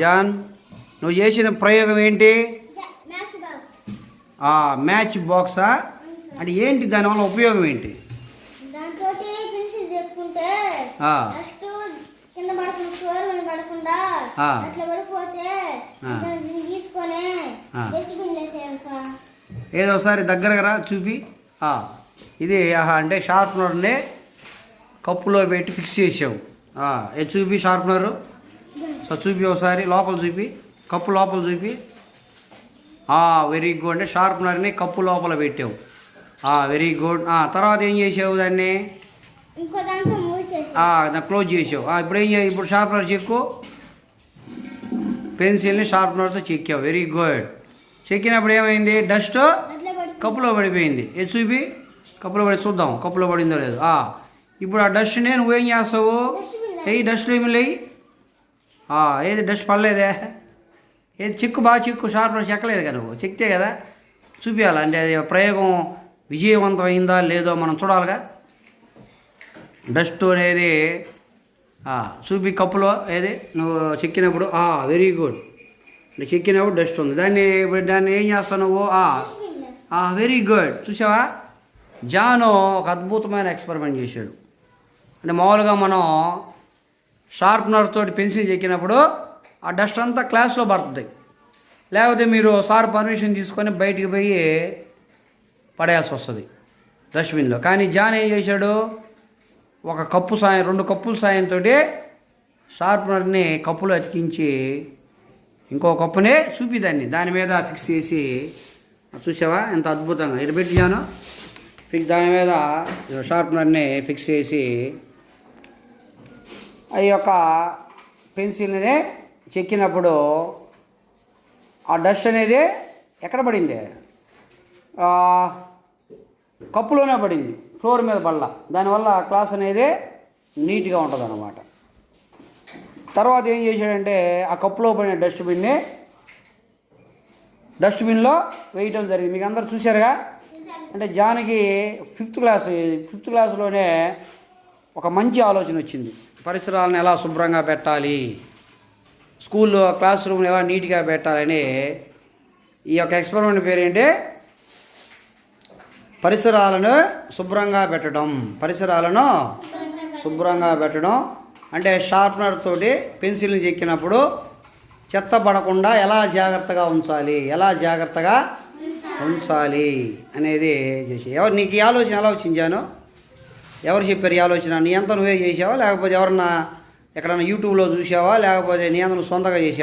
John, నువ్వు చేసిన ప్రయోగం ఏంటి? మ్యాచ్ బాక్సా? అంటే ఏంటి, దానివల్ల ఉపయోగం ఏంటి? ఏదో ఒకసారి దగ్గరగా రా చూపి. ఇది అంటే షార్ప్నర్ని కప్పులో పెట్టి ఫిక్స్ చేసావు. ఇది చూపి షార్ప్నరు. సో చూపి ఒకసారి లోపల చూపి, కప్పు లోపల చూపి. Very good. అంటే షార్ప్నర్ని కప్పు లోపల పెట్టావు. Very good. తర్వాత ఏం చేసావు? దాన్ని దాన్ని క్లోజ్ చేసావు. ఇప్పుడు ఏం చేయాలి? ఇప్పుడు షార్ప్నర్ చెక్కు. పెన్సిల్ని షార్ప్నర్తో చెక్కావు. Very good. చెక్కినప్పుడు ఏమైంది? డస్ట్ కప్పులో పడిపోయింది. ఇది చూపి, కప్పులో పడి చూద్దాం కప్పులో పడిందో లేదు. ఇప్పుడు ఆ డస్ట్ని నువ్వేం చేస్తావు? ఏది డస్ట్ ఏమి లేయి. ఏది డస్ట్ పడలేదే? ఏది చెక్కు, బాగా చెక్కు. షార్ప్నర్ చెక్కలేదు కదా నువ్వు, చెక్తే కదా చూపించాలి. అంటే అది ప్రయోగం విజయవంతం అయిందా లేదో మనం చూడాలిగా. డస్ట్ అనేది చూపి కప్పులో ఏది నువ్వు చెక్కినప్పుడు. Very good. చెక్కినప్పుడు డస్ట్ ఉంది. దాన్ని ఏం చేస్తావు నువ్వు? Very good. చూసావా? జాను ఒక అద్భుతమైన ఎక్స్పెరిమెంట్ చేశాడు. అంటే మామూలుగా మనం షార్ప్నర్ తోటి పెన్సిల్ చెక్కినప్పుడు ఆ డస్ట్ అంతా క్లాస్లో పడుతుంది. లేకపోతే మీరు సార్ పర్మిషన్ తీసుకొని బయటికి పోయి పడేయాల్సి వస్తుంది డస్ట్బిన్లో. కానీ జాన్ ఏం చేశాడు? ఒక కప్పు సాయం, 2 కప్పుల సాయంతో షార్ప్నర్ని కప్పులో అతికించి ఇంకో కప్పునే చూపి దాని మీద ఫిక్స్ చేసి, చూసావా ఎంత అద్భుతంగా ఇటు పెట్టి జాను దాని మీద షార్ప్నర్ని ఫిక్స్ చేసి ఆ యొక్క పెన్సిల్ని చెక్కినప్పుడు ఆ డస్ట్ అనేది ఎక్కడ పడింది? కప్పులోనే పడింది, ఫ్లోర్ మీద పడలా. దానివల్ల క్లాస్ అనేది నీట్గా ఉంటుంది అన్నమాట. తర్వాత ఏం చేశాడంటే ఆ కప్పులో పడిన డస్ట్బిన్లో వేయటం జరిగింది. మీకు అందరు చూశారుగా. అంటే జాన్కి ఫిఫ్త్ క్లాస్లోనే ఒక మంచి ఆలోచన వచ్చింది. పరిసరాలను ఎలా శుభ్రంగా పెట్టాలి, స్కూల్లో క్లాస్ రూమ్ని ఎలా నీట్గా పెట్టాలని. ఈ యొక్క ఎక్స్పెరిమెంట్ పేరేంటి? పరిసరాలను శుభ్రంగా పెట్టడం. అంటే షార్ప్నర్ తోటి పెన్సిల్ని చెక్కినప్పుడు చెత్త పడకుండా ఎలా జాగ్రత్తగా ఉంచాలి అనేది చేసి. నీకు ఈ ఆలోచన ఎలా వచ్చించాను? ఎవరు చెప్పారు ఈ ఆలోచన? నీ అంతా నువ్వే చేసావా, లేకపోతే ఎవరన్నా ఎక్కడన్నా యూట్యూబ్లో చూసావా, లేకపోతే నీ అంతా నువ్వు సొంతంగా చేసావా?